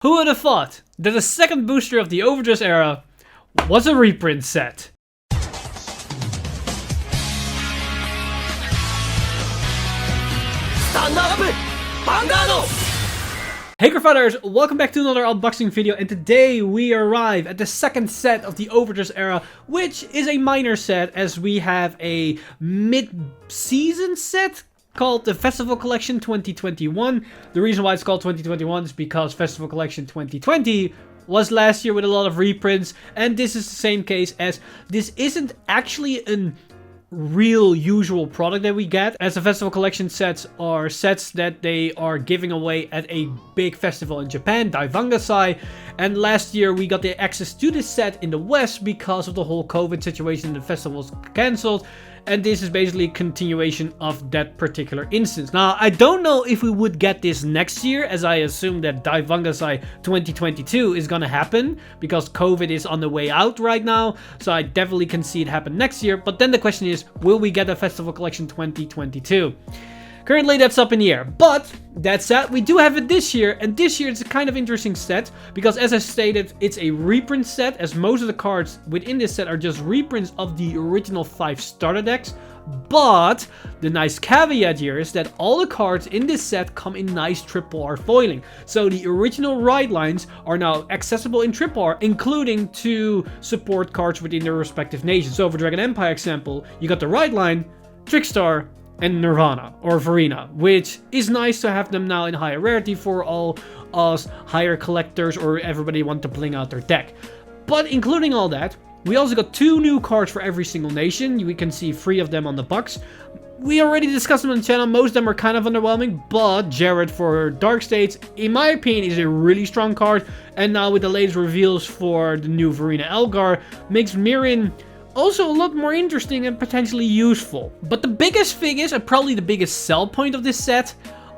Who would have thought that the second booster of the Overdress era was a reprint set? Stand up! Vanguard! Hey Cardfighters, welcome back to another unboxing video, and today we arrive at the second set of the Overdress era, which is a minor set as we have a mid-season set called the Festival Collection 2021. The reason why it's called 2021 is because Festival Collection 2020 was last year with a lot of reprints, and this is the same case as this isn't actually a real usual product that we get, as the Festival Collection sets are sets that they are giving away at a big festival in Japan, Vanguard, and last year we got the access to this set in the West because of the whole COVID situation. The festival was cancelled, and this is basically a continuation of that particular instance. Now, I don't know if we would get this next year, as I assume that Vanguard 2022 is gonna happen, because COVID is on the way out right now, so I definitely can see it happen next year. But then the question is, will we get a Festival Collection 2022? Currently, that's up in the air, but that said, we do have it this year, and this year it's a kind of interesting set, because as I stated, it's a reprint set, as most of the cards within this set are just reprints of the original 5 starter decks. But the nice caveat here is that all the cards in this set come in nice RRR foiling. So the original ride lines are now accessible in RRR, including 2 support cards within their respective nations. So for Dragon Empire example, you got the ride line, Trickstar, and Nirvana or Verena, which is nice to have them now in higher rarity for all us higher collectors or everybody want to bling out their deck. But including all that, we also got 2 new cards for every single nation. We can see 3 of them on the box. We already discussed them on the channel. Most of them are kind of underwhelming, but Jared for Dark States, in my opinion, is a really strong card. And now with the latest reveals for the new Verena Elgar, makes Mirin also a lot more interesting and potentially useful. But the biggest thing is, and probably the biggest sell point of this set,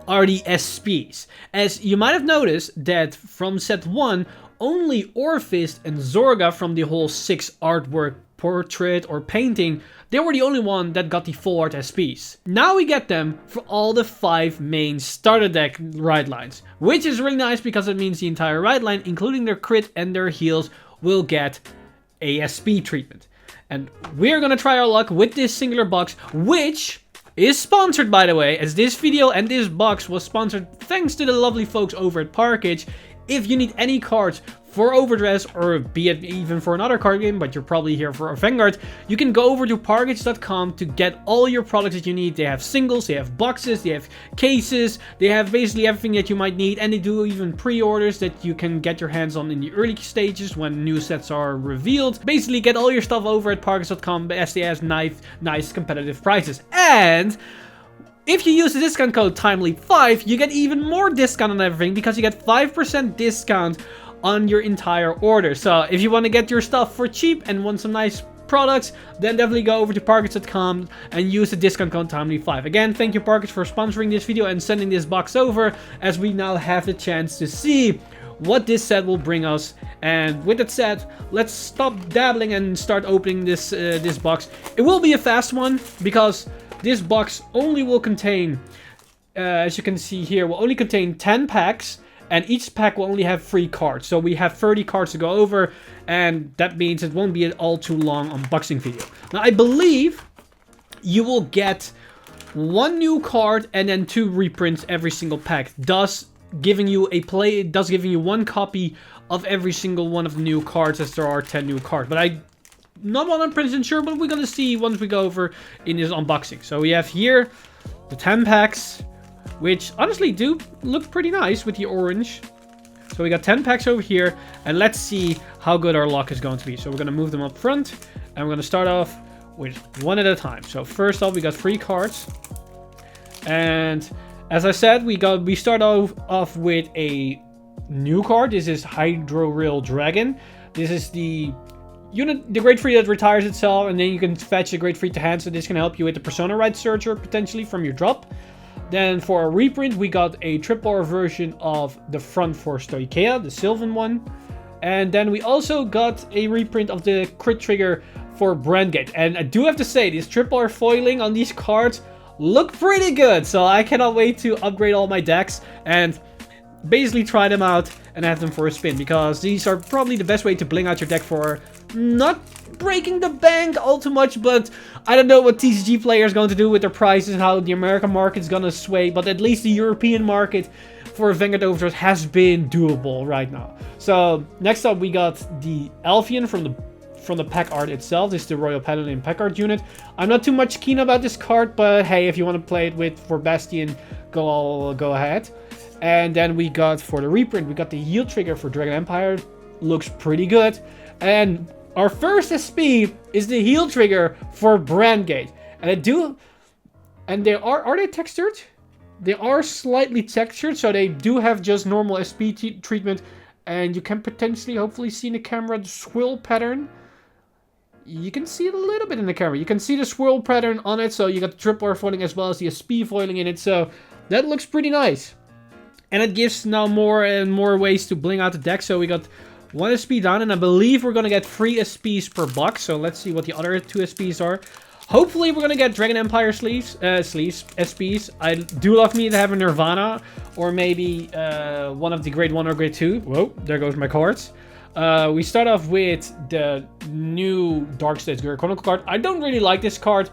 are the SPs. As you might have noticed that from set 1, only Orphist and Zorga from the whole 6 artwork portrait or painting, they were the only one that got the full art SPs. Now we get them for all the 5 main starter deck ride lines, which is really nice because it means the entire ride line, including their crit and their heals, will get a SP treatment. And we're gonna try our luck with this singular box, which is sponsored, by the way, as this video and this box was sponsored thanks to the lovely folks over at Parkage. If you need any cards for Overdress, or be it even for another card game, but you're probably here for a Vanguard, you can go over to parkage.com to get all your products that you need. They have singles, they have boxes, they have cases, they have basically everything that you might need, and they do even pre-orders that you can get your hands on in the early stages when new sets are revealed. Basically, get all your stuff over at parkage.com as they have nice competitive prices. And if you use the discount code TIMELEAP5, you get even more discount on everything, because you get 5% discount on your entire order. So if you want to get your stuff for cheap and want some nice products, then definitely go over to Parkage.com and use the discount code TIMELEAP5. Again, thank you Parkage for sponsoring this video and sending this box over, as we now have the chance to see what this set will bring us. And with that said, let's stop dabbling and start opening this this box. It will be a fast one, because this box only will contain, as you can see here, will only contain 10 packs, and each pack will only have 3 cards. So we have 30 cards to go over, and that means it won't be an all too long unboxing video. Now, I believe you will get 1 new card and then 2 reprints every single pack, thus giving you 1 copy of every single one of the new cards, as there are 10 new cards. But I'm not 100% sure, but we're gonna see once we go over in this unboxing. So we have here the 10 packs, which honestly do look pretty nice with the orange. So we got 10 packs over here, and let's see how good our luck is going to be. So we're going to move them up front, and we're going to start off with 1 at a time. So first off, we got 3 cards. And as I said, we start off with a new card. This is Hydro Rail Dragon. This is the unit, the grade 3 that retires itself, and then you can fetch a grade 3 to hand. So this can help you with the Persona Ride Searcher potentially from your drop. Then for a reprint, we got a RRR version of the Front for Stoichea, the Sylvan one. And then we also got a reprint of the crit trigger for Brandgate. And I do have to say, this RRR foiling on these cards look pretty good. So I cannot wait to upgrade all my decks. And basically try them out and have them for a spin, because these are probably the best way to bling out your deck for not breaking the bank all too much. But I don't know what TCG players going to do with their prices, how the American market's gonna sway, but at least the European market for Vanguard Overdress has been doable right now. So next up we got the Alfian from the pack art itself. This is the Royal Paladin pack art unit. I'm not too much keen about this card, but hey, if you want to play it with for Bastion, go ahead. And then we got, for the reprint, we got the heal trigger for Dragon Empire. Looks pretty good. And our first SP is the heal trigger for Brandgate. And they are they textured? They are slightly textured, so they do have just normal SP treatment. And you can potentially, hopefully, see in the camera the swirl pattern. You can see it a little bit in the camera. You can see the swirl pattern on it, so you got the triple R foiling as well as the SP foiling in it. So that looks pretty nice. And it gives now more and more ways to bling out the deck. So we got 1 SP down, and I believe we're going to get 3 SPs per box. So let's see what the other 2 SPs are. Hopefully we're going to get Dragon Empire SPs. I do love me to have a Nirvana, or maybe one of the grade 1 or grade 2. Whoa, there goes my cards. We start off with the new Dark States Guerrilla Chronicle card. I don't really like this card.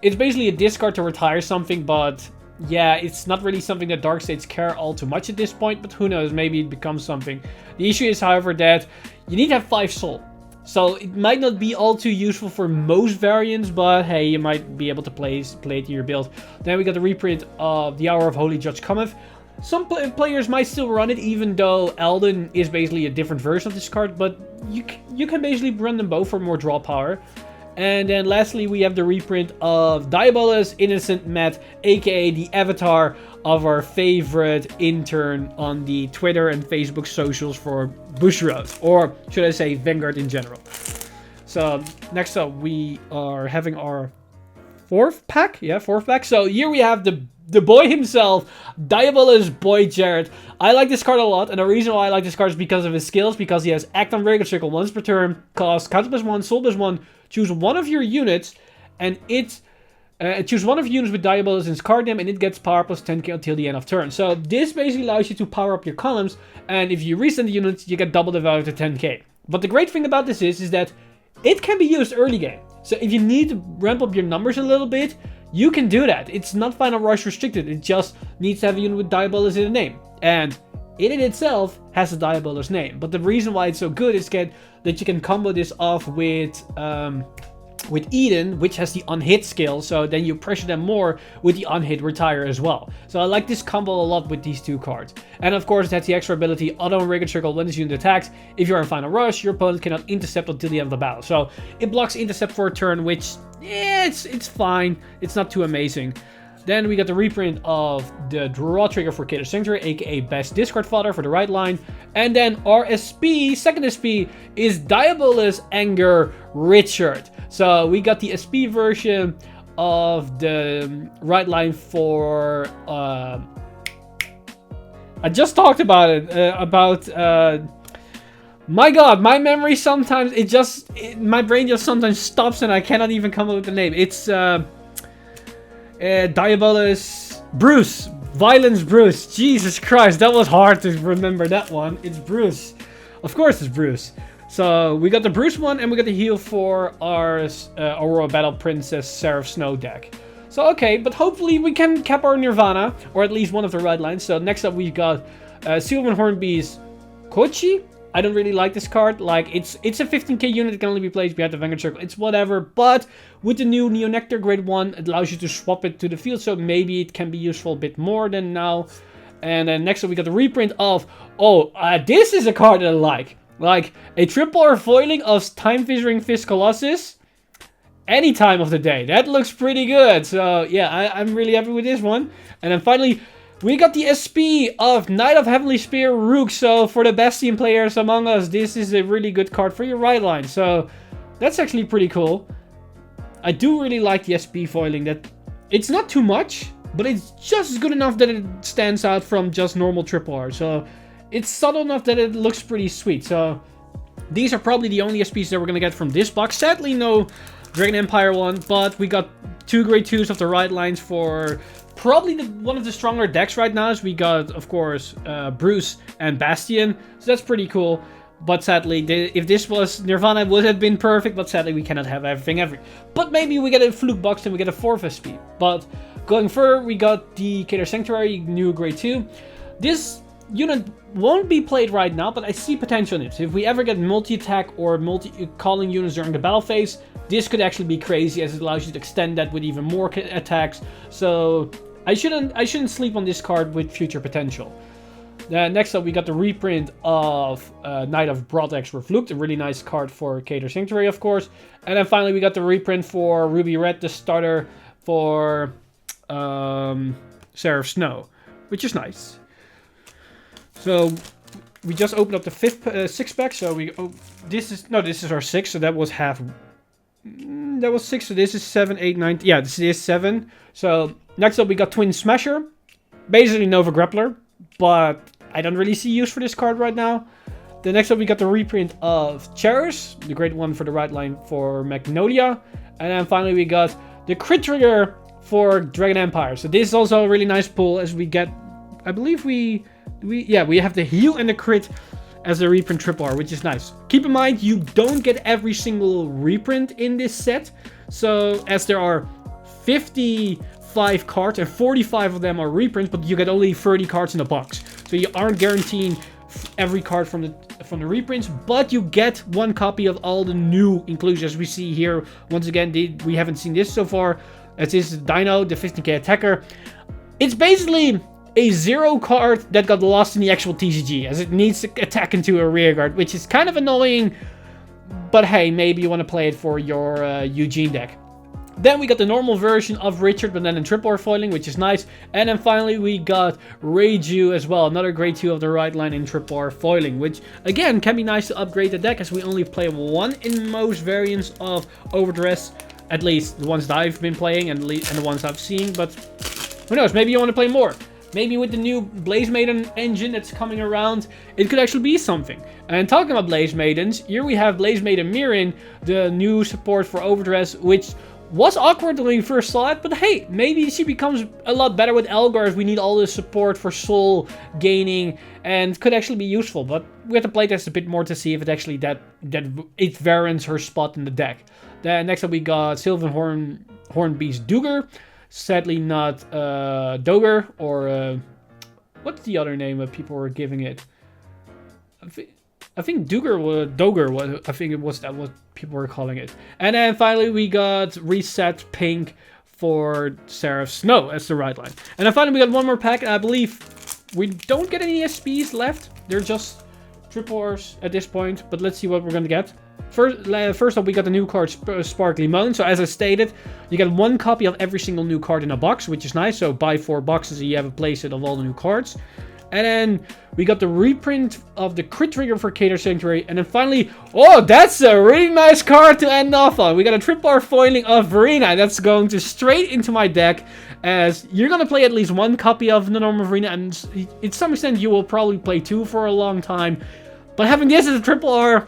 It's basically a discard to retire something, but yeah, it's not really something that Dark States care all too much at this point, but who knows, maybe it becomes something. The issue is, however, that you need to have 5 soul. So it might not be all too useful for most variants, but hey, you might be able to play it to your build. Then we got the reprint of the Hour of Holy Judge Cometh. Some players might still run it, even though Elden is basically a different version of this card, but you can basically run them both for more draw power. And then lastly, we have the reprint of Diabolus Innocent Matt, aka the avatar of our favorite intern on the Twitter and Facebook socials for Bushiroad, or should I say Vanguard in general. So next up, we are having our 4th pack. Yeah, 4th pack. So here we have the boy himself, Diabolus Boy Jared. I like this card a lot, and the reason why I like this card is because of his skills, because he has Act on Regular Circle once per turn, cost counter +1, soul +1, choose one of your units, and choose one of your units with Diabolus in its card name, and it gets power +10k until the end of turn. So this basically allows you to power up your columns, and if you resend the units, you get double the value to 10k. But the great thing about this is that it can be used early game. So if you need to ramp up your numbers a little bit, you can do that. It's not Final Rush restricted. It just needs to have a unit with Diabolus in the name. And it in itself has a Diabolus name. But the reason why it's so good is that you can combo this off with Eden, which has the unhit skill. So then you pressure them more with the unhit retire as well. So I like this combo a lot with these 2 cards. And of course, it has the extra ability, auto on Regular Circle when this unit attacks. If you're in Final Rush, your opponent cannot intercept until the end of the battle. So it blocks intercept for a turn, which, yeah, it's fine. It's not too amazing. Then we got the reprint of the draw trigger for Cater Sanctuary, aka Best Discard Fodder for the right line. And then our SP, second SP, is Diabolus Anger Richard. So we got the SP version of the right line for... I just talked about it, my god, my memory sometimes, my brain just sometimes stops and I cannot even come up with the name. It's... Diabolus Bruce. Violence Bruce. Jesus Christ, that was hard to remember that one. It's Bruce. Of course it's Bruce. So we got the Bruce one, and we got the heal for our Aurora Battle Princess Seraph Snow deck. So okay, but hopefully we can cap our Nirvana, or at least one of the red lines. So next up we got Sylvan Hornbeast Kochi. I don't really like this card. Like, it's a 15k unit that can only be placed behind the Vanguard Circle. It's whatever, but with the new Neonectar grade 1, it allows you to swap it to the field, so maybe it can be useful a bit more than now. And then next up we got the reprint of, this is a card that I like. Like, a triple R foiling of Time Fissuring Fist Colossus any time of the day. That looks pretty good. So yeah, I'm really happy with this one. And then finally, we got the SP of Knight of Heavenly Spear Rook. So for the Bastion players among us, this is a really good card for your right line. So that's actually pretty cool. I do really like the SP foiling. That it's not too much, but it's just good enough that it stands out from just normal triple R. So it's subtle enough that it looks pretty sweet. So these are probably the only SPs that we're going to get from this box. Sadly, no Dragon Empire one, but we got 2 grade 2s of the right lines for probably one of the stronger decks right now. As we got, of course, Bruce and Bastion, so that's pretty cool. But sadly, if this was Nirvana, it would have been perfect. But sadly, we cannot have everything. But maybe we get a Fluke box and we get a 4th SP. But going further, we got the Cater Sanctuary, new grade 2. This unit won't be played right now, but I see potential in it. So if we ever get multi-attack or multi-calling units during the battle phase, this could actually be crazy, as it allows you to extend that with even more attacks. So I shouldn't sleep on this card with future potential. Next up, we got the reprint of Knight of Broadex Refluct, a really nice card for Cater Sanctuary, of course. And then finally, we got the reprint for Ruby Red, the starter for Seraph Snow, which is nice. So we just opened up the 6 pack. So this is our 6. So that was half. That was 6. So this is 7, 8, 9. Yeah, this is 7. So next up, we got Twin Smasher, basically Nova Grappler, but I don't really see use for this card right now. The next up, we got the reprint of Cherish, the great one for the right line for Magnolia. And then finally, we got the crit trigger for Dragon Empire. So this is also a really nice pull, as we get, I believe we have the heal and the crit as a reprint triple R, which is nice. Keep in mind, you don't get every single reprint in this set. So as there are 55 cards and 45 of them are reprints, but you get only 30 cards in the box. So you aren't guaranteeing every card from the reprints, but you get one copy of all the new inclusions we see here. Once again, we haven't seen this so far. As this is Dino, the 15k attacker. It's basically a 0 card that got lost in the actual TCG, as it needs to attack into a rearguard, which is kind of annoying. But hey, maybe you want to play it for your Eugene deck. Then we got the normal version of Richard, but then in triple R foiling, which is nice. And then finally we got Reiju as well, another grade 2 of the right line in triple R foiling, which again can be nice to upgrade the deck, as we only play 1 in most variants of Overdress, at least the ones that I've been playing and the ones I've seen. But who knows, maybe you want to play more. Maybe with the new Blaze Maiden engine that's coming around, it could actually be something. And talking about Blaze Maidens, here we have Blaze Maiden Mirin, the new support for Overdress, which was awkward when we first saw it, but hey, maybe she becomes a lot better with Elgar, as we need all this support for soul gaining, and could actually be useful. But we have to play test a bit more to see if it actually that it warrants her spot in the deck. Then next up we got Sylvan Hornbeast Duger. Sadly not Doger, or what's the other name that people were giving it? I think Doger was, I think it was that what people were calling it. And then finally we got Reset Pink for Seraph Snow as the right line. And then finally we got one more pack, and I believe we don't get any SPs left. They're just triple Rs at this point, but let's see what we're gonna get. First up, we got the new card Sparkly Moon. So as I stated, you get 1 copy of every single new card in a box, which is nice. So buy 4 boxes and you have a playset of all the new cards. And then we got the reprint of the crit trigger for Cater Sanctuary. And then finally, oh, that's a really nice card to end off on. We got a triple R foiling of Verena. That's going to straight into my deck, as you're going to play at least 1 copy of the normal Verena. And to some extent, you will probably play 2 for a long time. But having this as a triple R,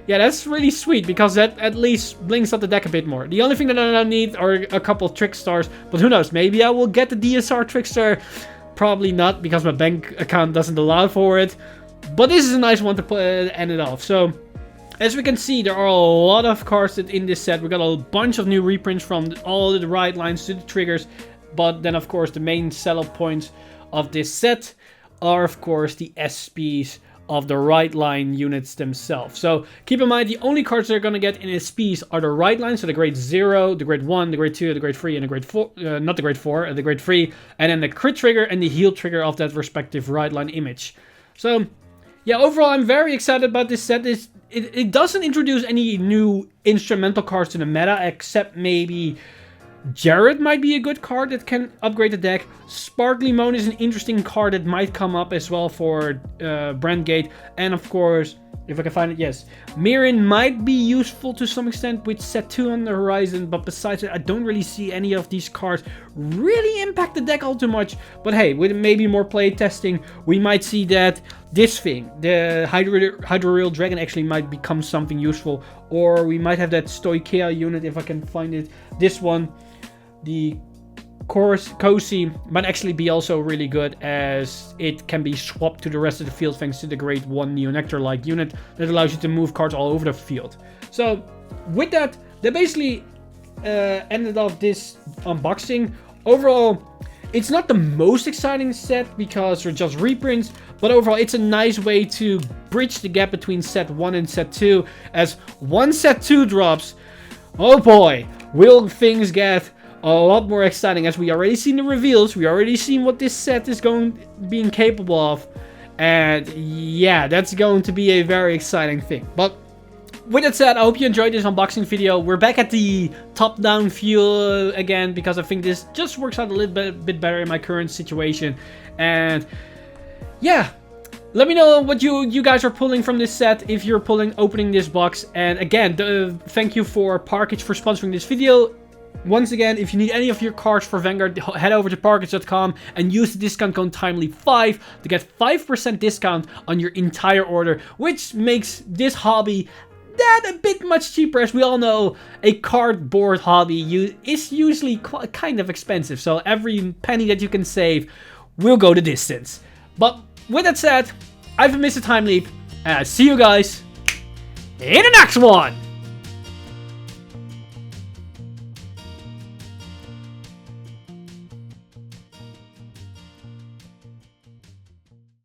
yeah, that's really sweet, because that at least blinks up the deck a bit more. The only thing that I don't need are a couple of Trick Stars, but who knows, maybe I will get the DSR Trick Star. Probably not, because my bank account doesn't allow for it. But this is a nice one to end it off. So, as we can see, there are a lot of cards in this set. We got a bunch of new reprints from all the right lines to the triggers. But then, of course, the main sell-up points of this set are, of course, the SPs of the right line units themselves. So keep in mind, the only cards they're going to get in SPs are the right line, so the grade 0, the grade 1, the grade 2, the grade 3, and the grade 4, not the grade 4, the grade 3, and then the crit trigger and the heal trigger of that respective right line image. So yeah, overall I'm very excited about this set. It doesn't introduce any new instrumental cards to the meta, except maybe Jared might be a good card that can upgrade the deck. Sparkly Moon is an interesting card that might come up as well for Brandgate. And of course, if I can find it, yes, Mirin might be useful to some extent with set 2 on the horizon. But besides that, I don't really see any of these cards really impact the deck all too much. But hey, with maybe more play testing, we might see that this thing, the Hydroreal Dragon, actually might become something useful. Or we might have that Stoichea unit, if I can find it. This one, the cozy might actually be also really good, as it can be swapped to the rest of the field thanks to the grade 1 Neonectar-like unit that allows you to move cards all over the field. So with that basically ended off this unboxing. Overall, it's not the most exciting set because they're just reprints, but overall it's a nice way to bridge the gap between set 1 and set 2. As once set 2 drops, oh boy, will things get a lot more exciting, as we already seen the reveals, we already seen what this set is being capable of, and yeah, that's going to be a very exciting thing. But with that said, I hope you enjoyed this unboxing video. We're back at the top-down view again, because I think this just works out a little bit better in my current situation. And yeah, let me know what you guys are pulling from this set, if you're opening this box. And again, thank you for Parkage for sponsoring this video. Once again, if you need any of your cards for Vanguard, head over to Parkage.com and use the discount code TIMELY5 to get 5% discount on your entire order, which makes this hobby that a bit much cheaper. As we all know, a cardboard hobby is usually kind of expensive, so every penny that you can save will go the distance. But with that said, I've been Mr. Time Leap, and I'll see you guys in the next one!